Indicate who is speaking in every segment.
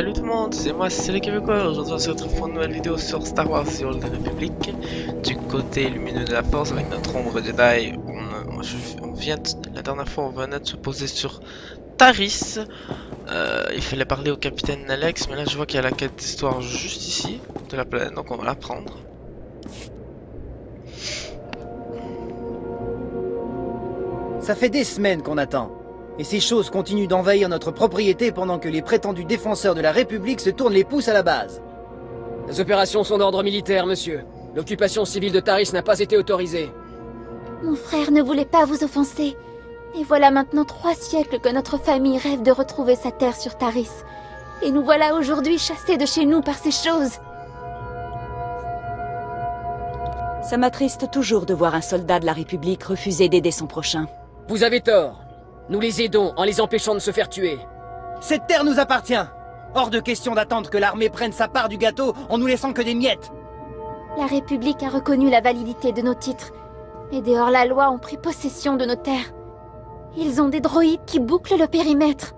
Speaker 1: Salut tout le monde, c'est moi, c'est les Québécois. Aujourd'hui on se retrouve pour une nouvelle vidéo sur Star Wars The Old Republic, du côté lumineux de la force avec notre ombre Jedi. La dernière fois on venait de se poser sur Taris. Il fallait parler au capitaine Alex, mais là je vois qu'il y a la quête d'histoire juste ici, de la planète, donc on va la prendre.
Speaker 2: Ça fait des semaines qu'on attend. Et ces choses continuent d'envahir notre propriété pendant que les prétendus défenseurs de la République se tournent les pouces à la base.
Speaker 3: Les opérations sont d'ordre militaire, monsieur. L'occupation civile de Taris n'a pas été autorisée.
Speaker 4: Mon frère ne voulait pas vous offenser. Et voilà maintenant 3 siècles que notre famille rêve de retrouver sa terre sur Taris. Et nous voilà aujourd'hui chassés de chez nous par ces choses.
Speaker 5: Ça m'attriste toujours de voir un soldat de la République refuser d'aider son prochain.
Speaker 3: Vous avez tort. Nous les aidons en les empêchant de se faire tuer.
Speaker 2: Cette terre nous appartient. Hors de question d'attendre que l'armée prenne sa part du gâteau en nous laissant que des miettes.
Speaker 4: La République a reconnu la validité de nos titres. Et des hors-la-loi ont pris possession de nos terres. Ils ont des droïdes qui bouclent le périmètre.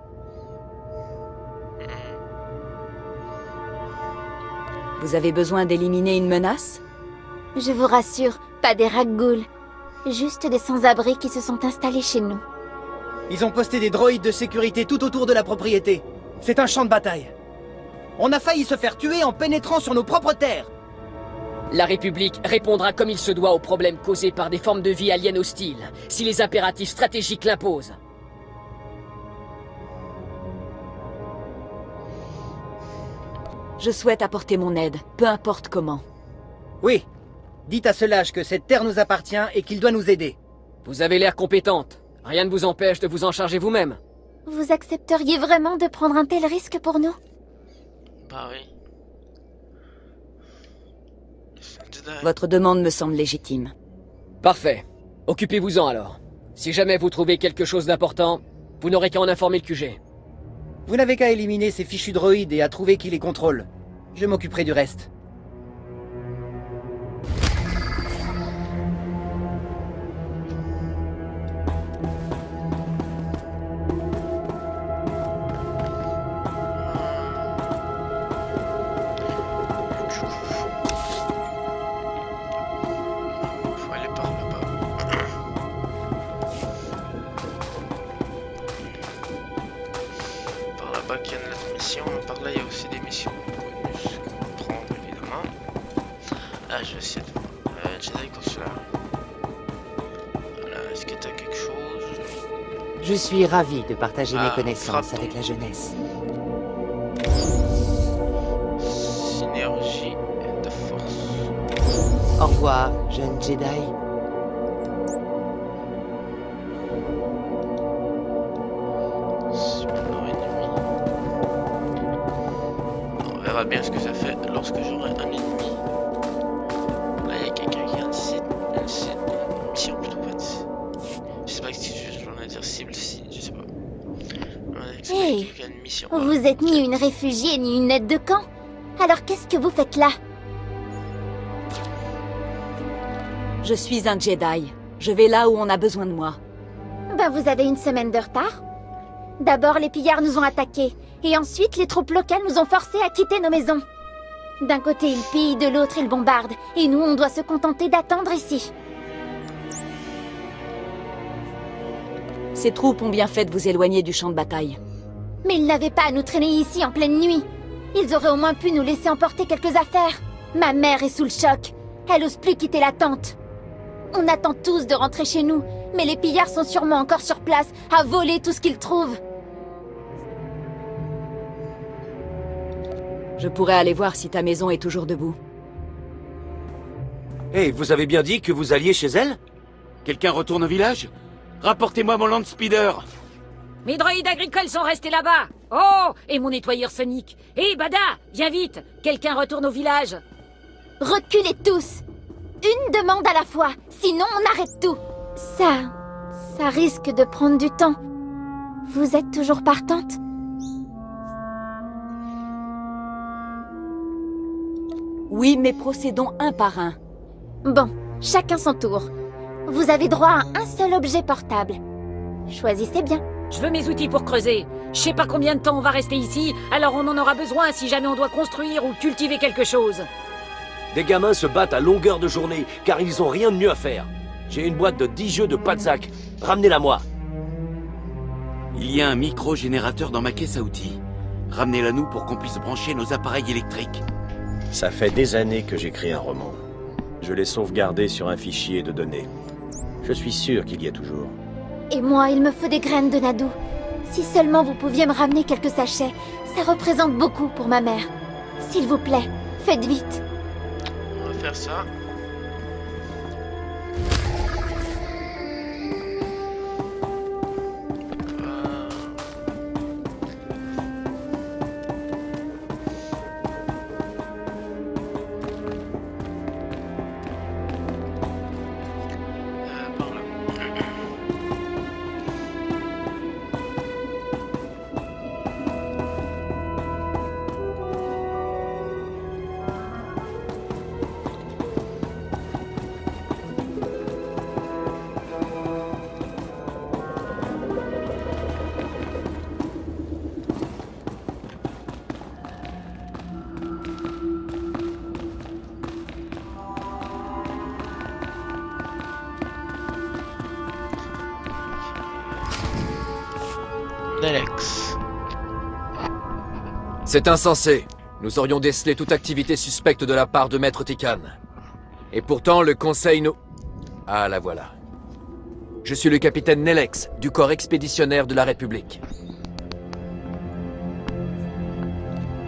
Speaker 5: Vous avez besoin d'éliminer une menace?
Speaker 4: Je vous rassure, pas des ragoules. Juste des sans-abri qui se sont installés chez nous.
Speaker 2: Ils ont posté des droïdes de sécurité tout autour de la propriété. C'est un champ de bataille. On a failli se faire tuer en pénétrant sur nos propres terres.
Speaker 3: La République répondra comme il se doit aux problèmes causés par des formes de vie aliens hostiles, si les impératifs stratégiques l'imposent.
Speaker 5: Je souhaite apporter mon aide, peu importe comment.
Speaker 2: Oui. Dites à ce lâche que cette terre nous appartient et qu'il doit nous aider.
Speaker 3: Vous avez l'air compétente. Rien ne vous empêche de vous en charger vous-même.
Speaker 4: Vous accepteriez vraiment de prendre un tel risque pour nous?
Speaker 1: Bah oui.
Speaker 5: Votre demande me semble légitime.
Speaker 3: Parfait. Occupez-vous-en alors. Si jamais vous trouvez quelque chose d'important, vous n'aurez qu'à en informer le QG.
Speaker 2: Vous n'avez qu'à éliminer ces fichus droïdes et à trouver qui les contrôle. Je m'occuperai du reste.
Speaker 1: Qu'il y a notre mission, par là il y a aussi des missions bonus qu'on peut prendre évidemment. Là je vais essayer de voir Jedi Consular. Voilà, est-ce que tu as quelque chose?
Speaker 6: Je suis ravi de partager mes connaissances
Speaker 1: frappons.
Speaker 6: avec la jeunesse.
Speaker 1: Synergie de force.
Speaker 6: Au revoir, jeune Jedi.
Speaker 1: On verra bien ce que ça fait lorsque j'aurai un ennemi. Là il y a quelqu'un qui a une mission plutôt en fait. Je sais pas si je vais dire cible, si je sais pas.
Speaker 4: Hey,
Speaker 1: Il y a une mission.
Speaker 4: vous êtes ni une réfugiée ni une aide de camp. Alors qu'est-ce que vous faites là?
Speaker 5: Je suis un Jedi. Je vais là où on a besoin de moi.
Speaker 4: Ben vous avez une semaine de retard. D'abord les pillards nous ont attaqués, et ensuite les troupes locales nous ont forcés à quitter nos maisons. D'un côté ils pillent, de l'autre ils bombardent, et nous on doit se contenter d'attendre ici.
Speaker 5: Ces troupes ont bien fait de vous éloigner du champ de bataille.
Speaker 4: Mais ils n'avaient pas à nous traîner ici en pleine nuit. Ils auraient au moins pu nous laisser emporter quelques affaires. Ma mère est sous le choc. Elle ose plus quitter la tente. On attend tous de rentrer chez nous, mais les pillards sont sûrement encore sur place, à voler tout ce qu'ils trouvent.
Speaker 5: Je pourrais aller voir si ta maison est toujours debout.
Speaker 7: Hey, vous avez bien dit que vous alliez chez elle? Quelqu'un retourne au village? Rapportez-moi mon land speeder.
Speaker 8: Mes droïdes agricoles sont restés là-bas. Oh, et mon nettoyeur sonique. Hé, Bada, viens vite. Quelqu'un retourne au village.
Speaker 4: Reculez tous. Une demande à la fois, sinon on arrête tout. Ça risque de prendre du temps. Vous êtes toujours partante?
Speaker 5: Oui, mais procédons un par un.
Speaker 4: Bon, chacun son tour. Vous avez droit à un seul objet portable. Choisissez bien.
Speaker 8: Je veux mes outils pour creuser. Je sais pas combien de temps on va rester ici, alors on en aura besoin si jamais on doit construire ou cultiver quelque chose.
Speaker 9: Des gamins se battent à longueur de journée, car ils ont rien de mieux à faire. J'ai une boîte de 10 jeux de Patzak. Ramenez-la moi.
Speaker 7: Il y a un micro-générateur dans ma caisse à outils. Ramenez-la nous pour qu'on puisse brancher nos appareils électriques.
Speaker 10: Ça fait des années que j'écris un roman. Je l'ai sauvegardé sur un fichier de données. Je suis sûr qu'il y est toujours.
Speaker 4: Et moi, il me faut des graines de Nadou. Si seulement vous pouviez me ramener quelques sachets, ça représente beaucoup pour ma mère. S'il vous plaît, faites vite.
Speaker 1: On va faire ça. Par là. Nelex.
Speaker 11: C'est insensé. Nous aurions décelé toute activité suspecte de la part de Maître Tikan. Et pourtant, le Conseil nous... Ah, la voilà. Je suis le capitaine Nelex, du corps expéditionnaire de la République.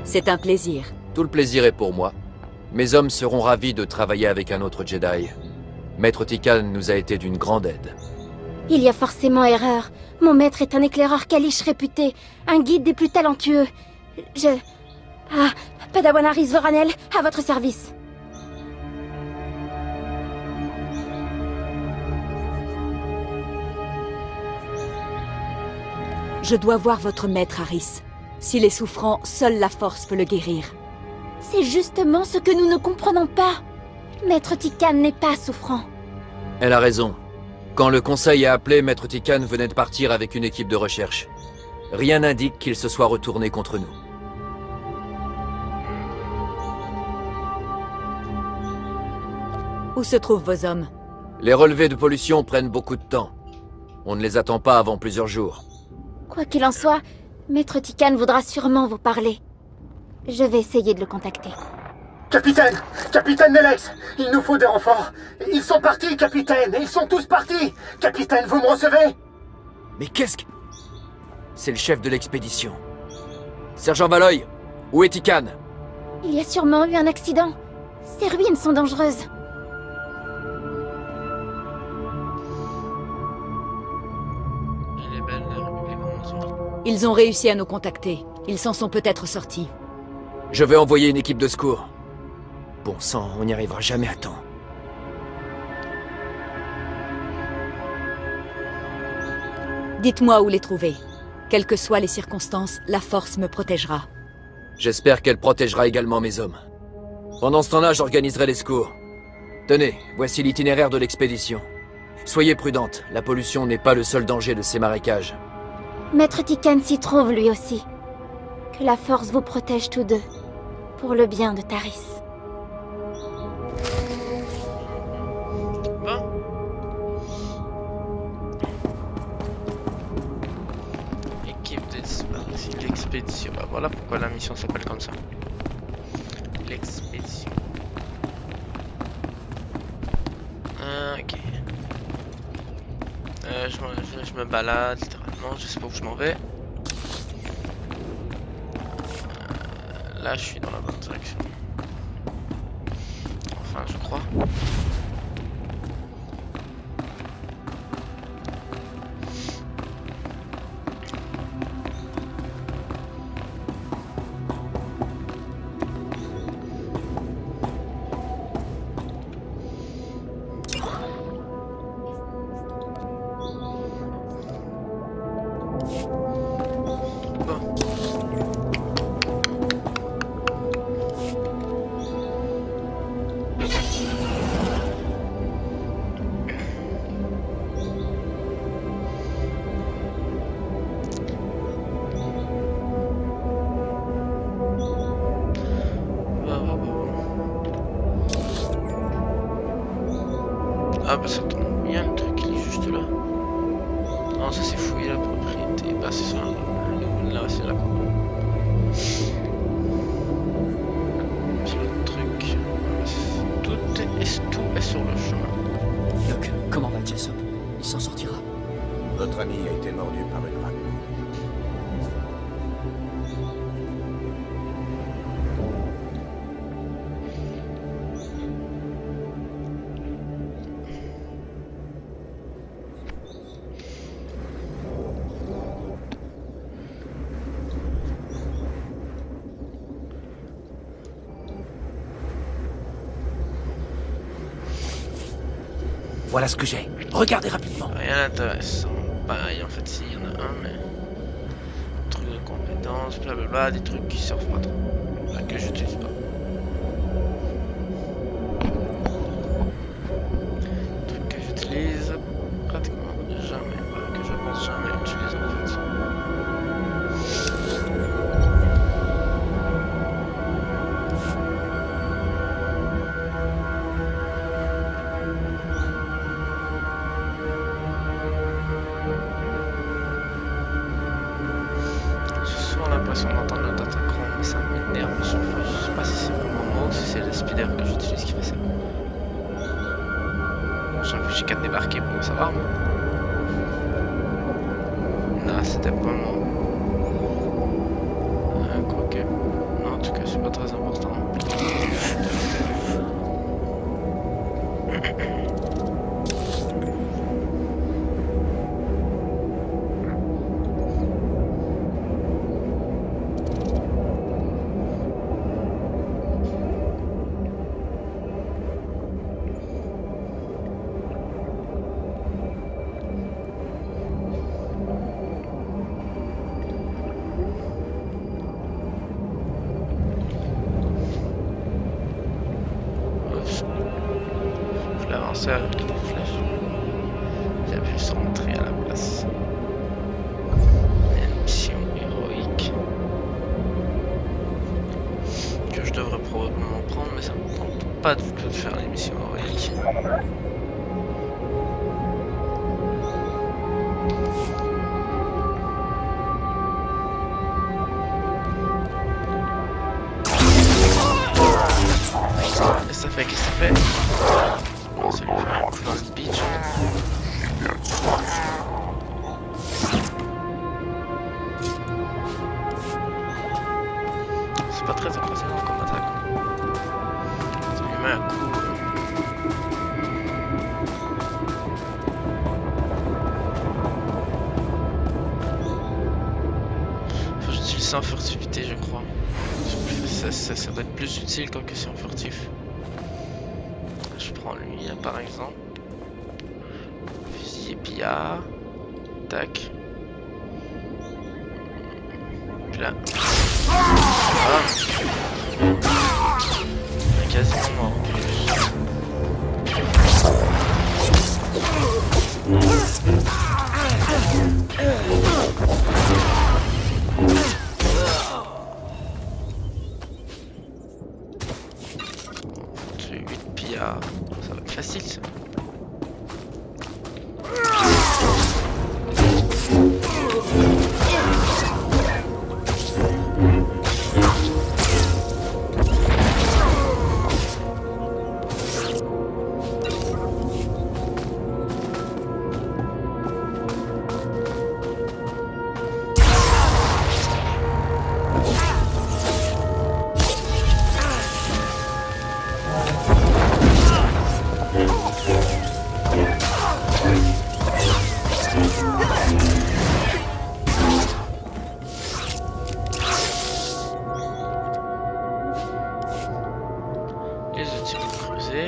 Speaker 5: C'est un plaisir.
Speaker 11: Tout le plaisir est pour moi. Mes hommes seront ravis de travailler avec un autre Jedi. Maître Tikan nous a été d'une grande aide.
Speaker 4: Il y a forcément erreur. Mon maître est un éclaireur Kalish réputé, un guide des plus talentueux. Ah, Padawan Aris Voranel, à votre service.
Speaker 5: Je dois voir votre maître, Aris. S'il est souffrant, seule la force peut le guérir.
Speaker 4: C'est justement ce que nous ne comprenons pas. Maître Tikan n'est pas souffrant.
Speaker 11: Elle a raison. Quand le Conseil a appelé, Maître Tikan venait de partir avec une équipe de recherche. Rien n'indique qu'il se soit retourné contre nous.
Speaker 5: Où se trouvent vos hommes?
Speaker 11: Les relevés de pollution prennent beaucoup de temps. On ne les attend pas avant plusieurs jours.
Speaker 4: Quoi qu'il en soit, Maître Tikan voudra sûrement vous parler. Je vais essayer de le contacter.
Speaker 2: Capitaine! Capitaine Nelex! Il nous faut des renforts! Ils sont partis, capitaine! Ils sont tous partis! Capitaine, vous me recevez?
Speaker 11: Mais qu'est-ce que... C'est le chef de l'expédition. Sergent Valoy, où est Tikan?
Speaker 4: Il y a sûrement eu un accident. Ces ruines sont dangereuses.
Speaker 1: Elle est belle, la République en mesure.
Speaker 5: Ils ont réussi à nous contacter. Ils s'en sont peut-être sortis.
Speaker 11: Je vais envoyer une équipe de secours. Bon sang, on n'y arrivera jamais à temps.
Speaker 5: Dites-moi où les trouver. Quelles que soient les circonstances, la force me protégera.
Speaker 11: J'espère qu'elle protégera également mes hommes. Pendant ce temps-là, j'organiserai les secours. Tenez, voici l'itinéraire de l'expédition. Soyez prudente, la pollution n'est pas le seul danger de ces marécages.
Speaker 4: Maître Tikan s'y trouve lui aussi. Que la force vous protège tous deux. Pour le bien de Taris.
Speaker 1: Bon. Équipe l'expédition. Bah voilà pourquoi la mission s'appelle comme ça. L'expédition. Ok. Je me balade littéralement, je sais pas où je m'en vais. Là je suis dans la bonne direction. Enfin je crois. Ah bah ça tombe bien, le truc il est juste là. Non, ça c'est fouiller la propriété. Bah c'est ça, là c'est là. C'est le truc. Tout est sur le chemin.
Speaker 3: Doc, comment va Jessup? Il s'en sortira?
Speaker 10: Votre ami a été mordu par une rate.
Speaker 9: Voilà ce que j'ai. Regardez rapidement.
Speaker 1: Rien d'intéressant. Pareil, en fait, s'il y en a un, mais. Truc de compétences, blablabla, des trucs qui servent pas trop. Là, que j'utilise pas. Trucs que j'utilise pratiquement jamais. Que je pense jamais utiliser en fait. L'impression d'entendre le datacron, mais ça m'énerve. Je sais pas si c'est vraiment moi ou si c'est le speeder que j'utilise qui fait ça. J'ai qu'à débarquer pour savoir. Non, c'était pas moi. Quoique. Non, en tout cas, c'est pas très important. Avec les flèches. J'ai pu rentrer à la place. Une mission héroïque que je devrais probablement prendre, mais ça me tente pas du tout de faire les missions héroïques. Et ça fait, qu'est-ce que ça fait? Ça lui fait un coup dans le pitch. C'est pas très impressionnant comme attaque. Ça lui met un coup. Faut que j'utilise ça en furtivité, je crois. Ça doit être plus utile quand c'est en furtif. Je prends lui là par exemple. Fusil épillard. Tac. Puis là. Ah. On est quasiment mort en plus. J'ai 8 pillards. Ça va être facile ça. Les outils pour creuser.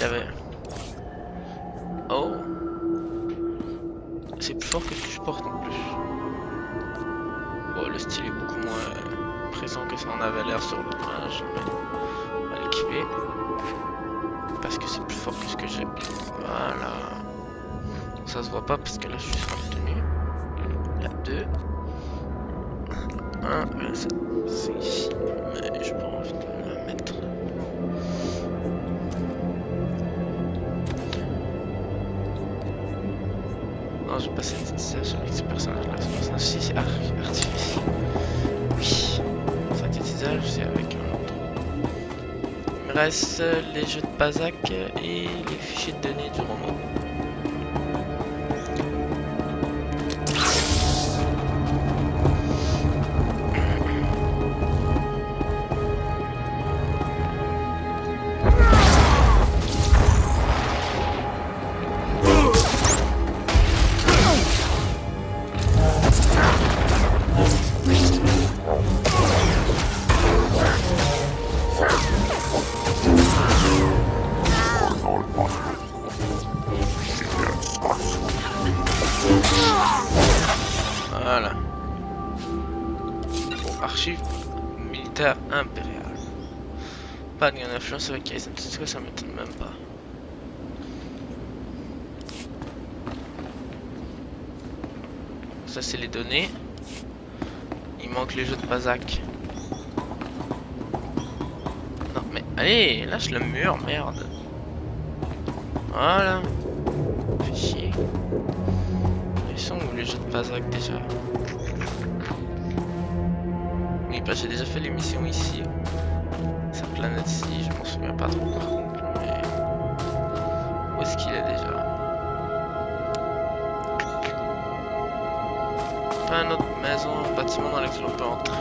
Speaker 1: avait... Oh. C'est plus fort que ce que je porte en plus. Bon, le style est beaucoup moins présent que ça en avait l'air sur l'image, mais on va l'équiper. Parce que c'est plus fort que ce que j'ai. Voilà. Ça se voit pas parce que là je suis sur la tenue. La 2. 1, c'est ici. Mais j'ai pas envie de la mettre. Non, j'ai pas synthétisé avec ce personnage là. Ce personnage-ci c'est artificiel. Oui. Synthétisage c'est avec un autre. Il me reste les jeux de Pazak et les fichiers de données du roman. Voilà. Bon, archive militaire impériale. Pas de gain d'influence avec Kaizen, c'est quoi, ça m'étonne même pas. Ça c'est les données. Il manque les jeux de Pazak. Non mais allez, lâche le mur, merde. Voilà. Fais chier. Ils sont où les jeux de Pazak déjà? Oui, bah j'ai déjà fait l'émission ici. Sa planète-ci, je m'en souviens pas trop par contre, mais... Où est-ce qu'il est déjà? Pas une autre maison, un bâtiment dans lequel on peut entrer.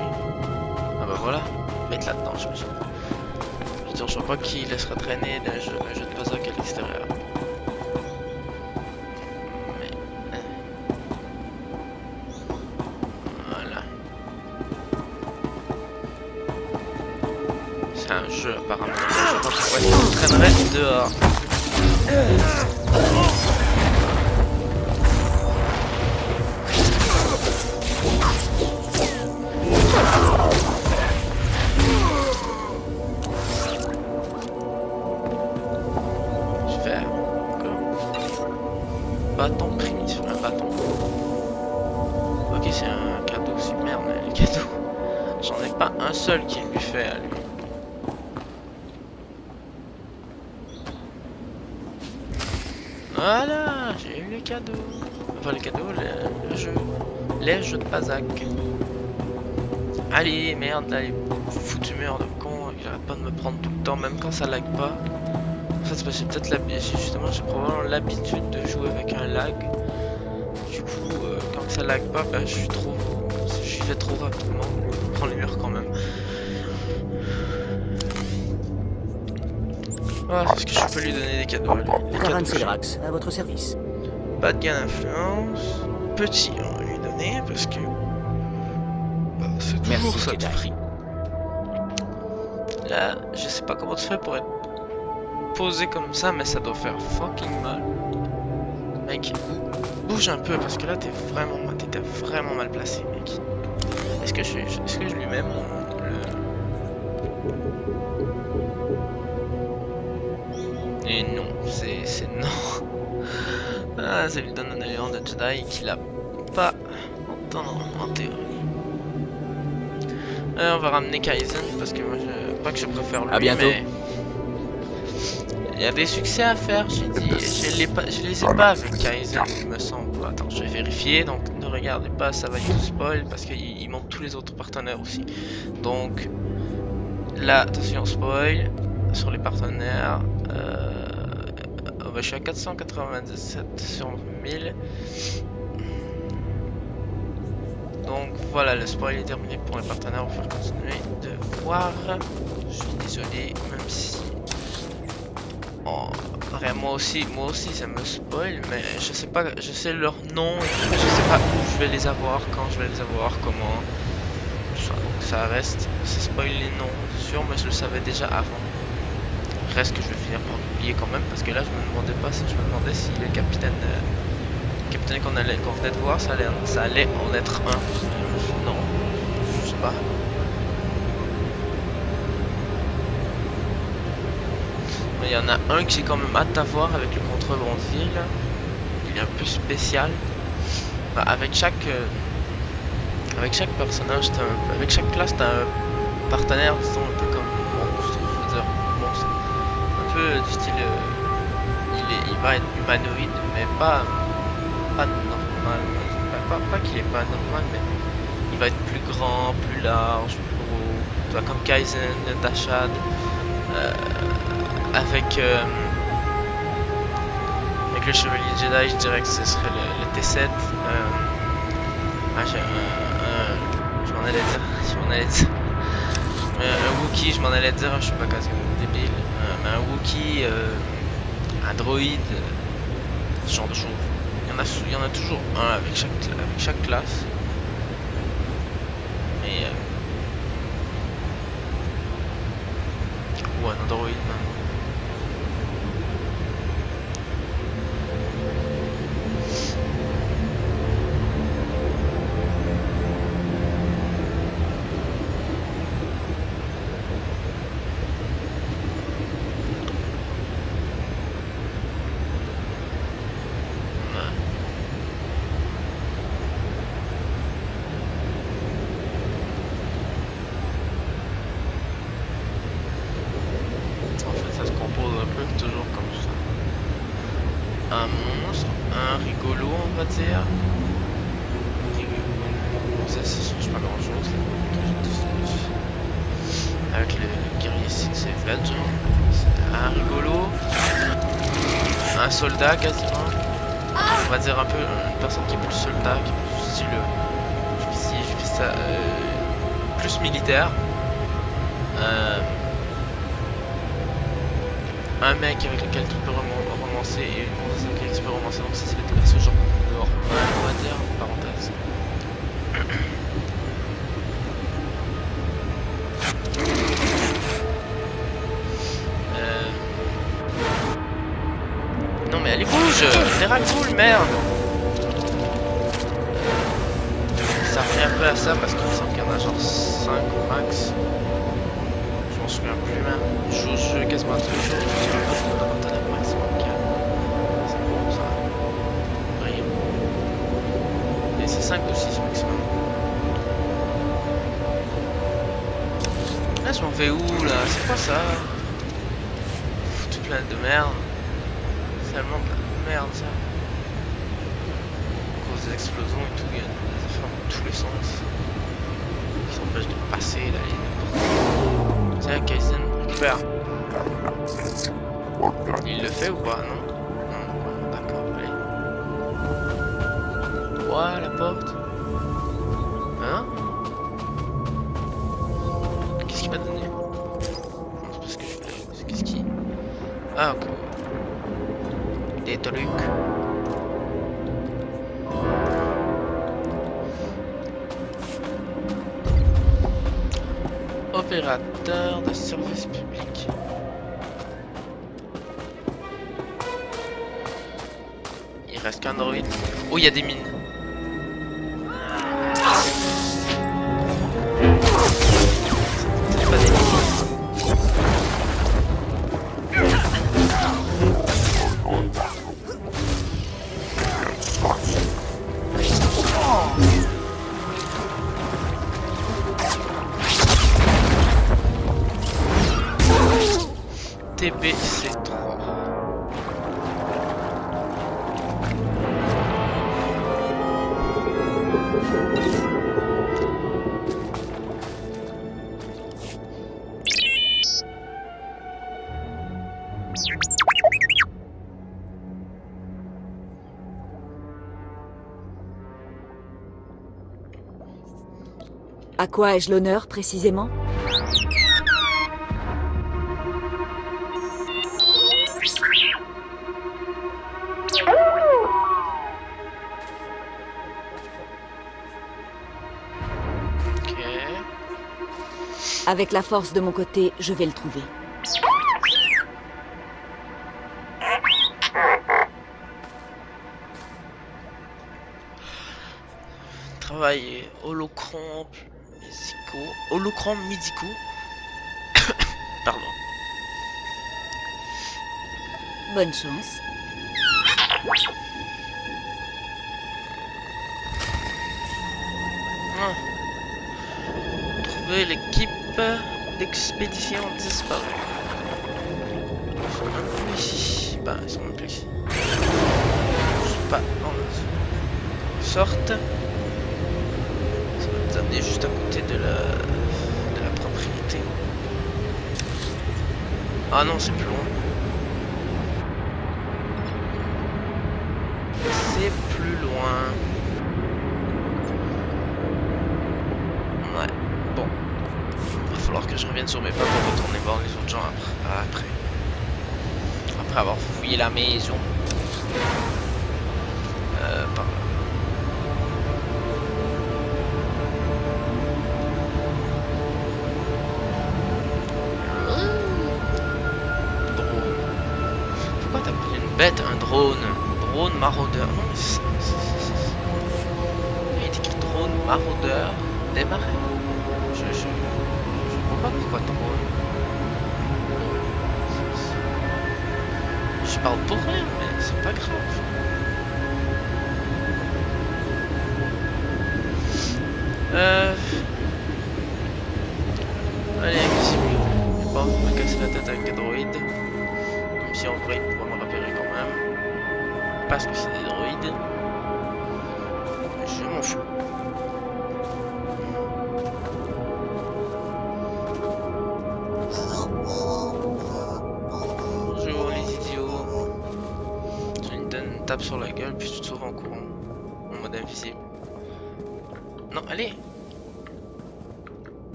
Speaker 1: Ah bah voilà, il va être là-dedans, je me souviens. Je veux dire, je vois pas qui laissera traîner un jeu de Pazak à l'extérieur. C'est un jeu apparemment, je sais pas pourquoi il traînerait dehors. Je vais encore. Bâton primitif, un bâton. Ok, c'est un cadeau aussi, merde, mais le cadeau. J'en ai pas un seul qui lui fait à lui. Voilà, j'ai eu les cadeaux. Enfin les cadeaux, le jeu. Les jeux de Pazak. Allez, merde, là, les foutus murs de con, il arrête pas de me prendre tout le temps, même quand ça lag pas. En fait, c'est parce que peut-être l'habitude, justement, j'ai probablement l'habitude de jouer avec un lag. Du coup, quand ça lag pas, bah, j'y vais trop rapidement. Je prends les murs quand même. Ah, est-ce que je peux lui donner des cadeaux? Les
Speaker 2: Karan Selrax, à votre service.
Speaker 1: Pas de gain d'influence. Petit, on va lui donner parce que bah, c'est toujours ça de prix. Là, je sais pas comment tu fais pour être posé comme ça, mais ça doit faire fucking mal. Mec, bouge un peu parce que là t'étais vraiment mal placé, mec. Est-ce que je lui mets Et non, c'est non. Ah, ça lui donne un élément de Jedi qu'il a pas en théorie. On va ramener Kaizen parce que moi, pas que je préfère lui, mais il y a des succès à faire, j'ai dit. Je les ai pas avec Kaizen, il me semble. Attends, je vais vérifier. Donc, ne regardez pas, ça va être tout spoil parce qu'il manque tous les autres partenaires aussi. Donc, là, attention, spoil sur les partenaires. Je suis à 497 sur 1000. Donc voilà, le spoil est terminé pour les partenaires. On va faire continuer de voir. Je suis désolé, même si... Oh, moi aussi ça me spoil, mais je sais pas, je sais leur nom, je sais pas où je vais les avoir, quand je vais les avoir, comment. Donc ça reste, c'est spoil les noms, sûr, mais je le savais déjà avant. reste que je vais finir par oublier quand même, parce que là je me demandais si le capitaine qu'on venait de voir, ça allait en être un. Non, je sais pas. Mais il y en a un que j'ai quand même hâte d'avoir avec le contrebandier là. Il est un peu spécial. Bah, avec chaque personnage, avec chaque classe, t'as un partenaire, disons, un peu comme monstre, je veux dire, monstre. Un peu du style, il va être humanoïde, mais pas normal. Pas qu'il est pas normal, mais il va être plus grand, plus large, plus gros. Tu vois, comme Kaizen, Dashad, avec le Chevalier Jedi, je dirais que ce serait le T7. Je m'en allais dire. Un Wookie, je m'en allais dire, je suis pas quasi débile. Mais un Wookie, un droïde, ce genre de choses. Il y en a toujours un avec chaque classe. Mais ou un androïde même. Toujours comme ça. Un monstre, un rigolo on va dire. Ça change pas grand chose. Avec le guerrier c'est Veg. Un rigolo. Un soldat quasiment. On va dire un peu une personne qui est plus soldat, qui est plus style. Je fais ça plus militaire. Un mec avec lequel tu peux romancer et une princesse avec laquelle tu peux romancer, donc ça c'est ce genre de normal on va dire, parenthèse. Non mais allez bouge, t'es cool merde. Ça revient un peu à ça parce qu'il me semble qu'il y en a genre 5 au max. Je m'en souviens plus même. Je joue quasiment à tous les jours. Je me souviens pas de mon partenaire maximum qu'il y a. C'est bon ça. Rien. Et c'est 5 ou 6 maximum. Là je m'en vais où là? C'est quoi ça? Toute pleine de merde. C'est tellement plein de merde ça. À cause des explosions et tout, il y a des affaires dans tous les sens. Qui s'empêchent de passer, d'aller n'importe où. Tiens, Kaizen, récupère. Il le fait ou pas? Non? Non, d'accord, allez. Quoi, la porte? Hein? Qu'est-ce qu'il m'a donné? Non, c'est pas ce que je voulais. C'est qu'est-ce qu'il... Ah, ok. Des trucs. Opérateur de service public. Il reste qu'un droïde. Oh, il y a des mines. C'est pas des mines. TBC3.
Speaker 5: À quoi ai-je l'honneur, précisément? Avec la force de mon côté, je vais le trouver.
Speaker 1: travailler. Holocrons médicaux. Pardon.
Speaker 5: Bonne chance.
Speaker 1: Trouver l'équipe d'expédition disparue. Ils sont même plus ici. Bah, ils sont même plus ici. Je sais pas. Non, ils sortent. Ça va nous amener juste à côté de la propriété. Ah non, c'est plus loin. C'est plus loin. Ouais, bon. Il va falloir que je revienne sur mes pas pour retourner voir les autres gens après avoir fouillé la maison. Par là. Drone. Pourquoi t'appelles une bête un drone? Drone maraudeur. Non, mais c'est... Il est écrit drone maraudeur des marais. Je vois pas pourquoi drone. Je parle pour rien, mais c'est pas grave. Allez, c'est mieux. Bon, on va casser la tête avec des droïdes. Même si en vrai, ils pourraient me repérer quand même. Parce que c'est des droïdes. Je m'en fous. Bonjour les idiots. Tu me donnes une tape sur la gueule puis tu te sauves en courant. En mode invisible. Non, allez.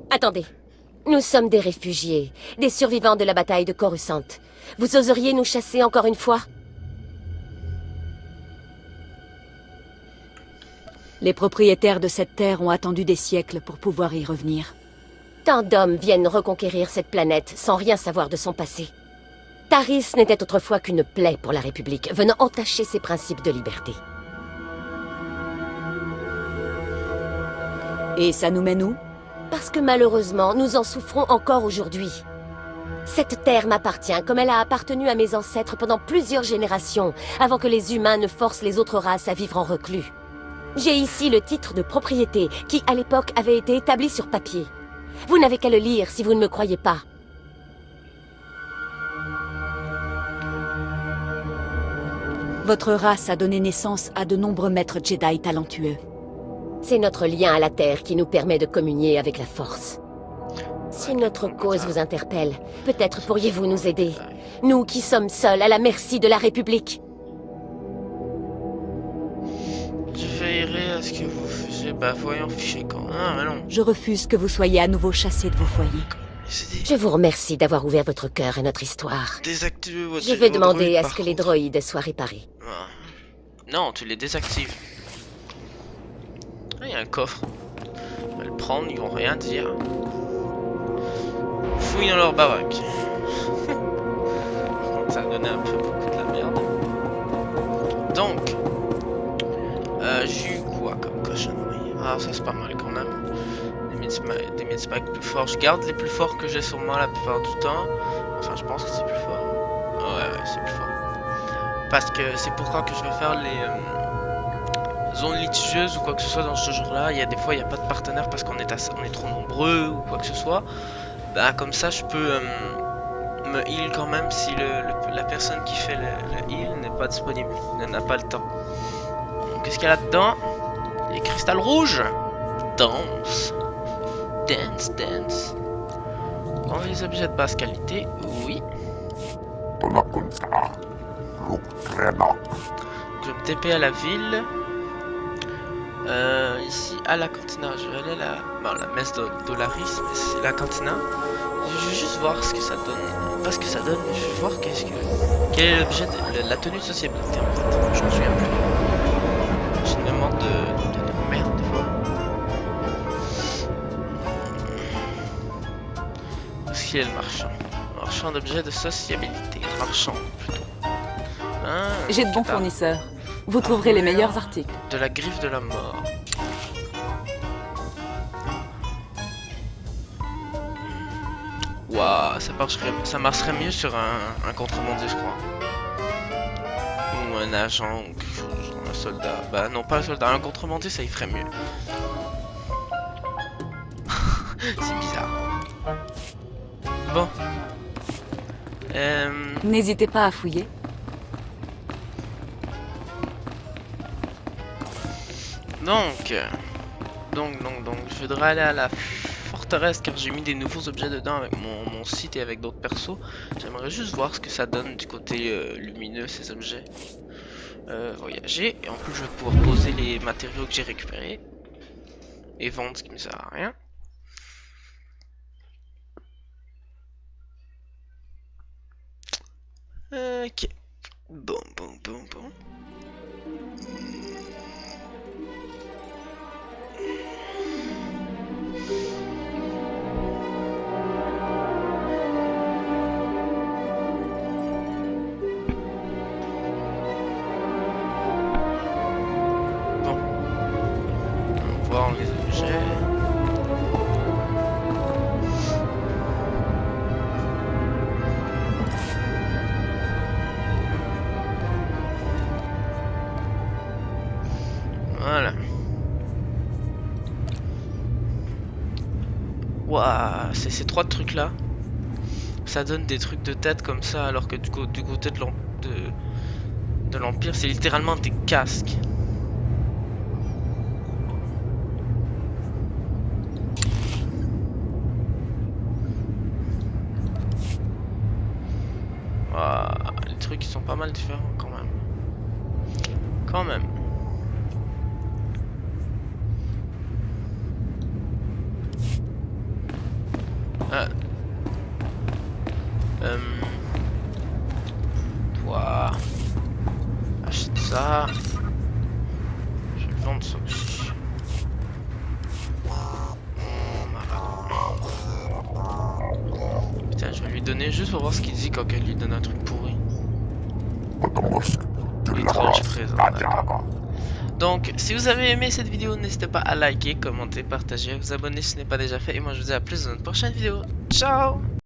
Speaker 12: Attendez. Nous sommes des réfugiés, des survivants de la bataille de Coruscant. Vous oseriez nous chasser encore une fois?
Speaker 5: Les propriétaires de cette terre ont attendu des siècles pour pouvoir y revenir.
Speaker 12: Tant d'hommes viennent reconquérir cette planète sans rien savoir de son passé. Taris n'était autrefois qu'une plaie pour la République, venant entacher ses principes de liberté.
Speaker 5: Et ça nous mène où?
Speaker 12: Parce que malheureusement, nous en souffrons encore aujourd'hui. Cette terre m'appartient comme elle a appartenu à mes ancêtres pendant plusieurs générations, avant que les humains ne forcent les autres races à vivre en reclus. J'ai ici le titre de propriété, qui à l'époque avait été établi sur papier. Vous n'avez qu'à le lire si vous ne me croyez pas.
Speaker 5: Votre race a donné naissance à de nombreux maîtres Jedi talentueux.
Speaker 12: C'est notre lien à la Terre qui nous permet de communier avec la Force. Si notre cause vous interpelle, peut-être pourriez-vous nous aider. Nous qui sommes seuls à la merci de la République.
Speaker 1: Je veillerai à ce que vous faisiez... Bah voyons, fichez quand. Ah mais non.
Speaker 5: Je refuse que vous soyez à nouveau chassés de vos foyers.
Speaker 12: Je vous remercie d'avoir ouvert votre cœur à notre histoire.
Speaker 1: Désactivez votre...
Speaker 12: Je vais demander à ce que les droïdes soient réparés.
Speaker 1: Non, tu les désactives. Ah, il y a un coffre. On va le prendre, ils vont rien dire. Fouille dans leur baraque. Ça a donné un peu beaucoup de la merde. Donc, j'ai eu quoi comme cochonnerie? Ah, ça c'est pas mal quand même. Des midspacks plus forts. Je garde les plus forts que j'ai sur moi la plupart du temps. Enfin, je pense que c'est plus fort. Ouais, c'est plus fort. Parce que c'est pourquoi que je vais faire les zones litigieuses ou quoi que ce soit dans ce jeu-là. Il y a des fois, il n'y a pas de partenaire parce qu'on est trop nombreux ou quoi que ce soit. Bah, comme ça, je peux me heal quand même si la personne qui fait le heal n'est pas disponible. Elle n'a pas le temps. Qu'est-ce qu'il y a là-dedans? Les cristals rouges. Danse. Dance, dance. Dans les objets de basse qualité, oui. Je vais me TP à la ville. Ici à la cantina, je vais aller à la messe d'Olaris, mais c'est la cantina. Je vais juste voir ce que ça donne. Pas ce que ça donne, mais je vais voir quel est l'objet de la tenue de sociabilité en fait. Je me souviens plus. J'ai une mémoire de merde des fois. Où est-ce qu'il est le marchand? Le marchand marchand d'objets de sociabilité. Marchand, plutôt. Ah,
Speaker 5: J'ai de bons fournisseurs. Vous trouverez les meilleurs articles.
Speaker 1: De la griffe de la mort. Waouh, ça marcherait mieux sur un contrebandier, je crois. Ou un agent, ou quelque chose, un soldat. Bah non, pas un soldat, un contrebandier, ça y ferait mieux. C'est bizarre. Bon.
Speaker 5: N'hésitez pas à fouiller.
Speaker 1: Donc, je voudrais aller à la forteresse car j'ai mis des nouveaux objets dedans avec mon site et avec d'autres persos. J'aimerais juste voir ce que ça donne du côté lumineux, ces objets. Voyager, et en plus je vais pouvoir poser les matériaux que j'ai récupérés et vendre ce qui me sert à rien. Ok. Bon. On va voir les objets. Voilà. Waouh, c'est ces trois trucs là. Ça donne des trucs de tête comme ça, alors que du côté de l'Empire, c'est littéralement des casques. Waouh, les trucs ils sont pas mal différents quand même. Toi, achète ça. Je vais vendre ça aussi. Putain, je vais lui donner juste pour voir ce qu'il dit quand elle lui donne un truc pourri. Étrange présent. Donc, si vous avez aimé cette vidéo, n'hésitez pas à liker, commenter, partager, vous abonner si ce n'est pas déjà fait. Et moi, je vous dis à plus dans une prochaine vidéo. Ciao!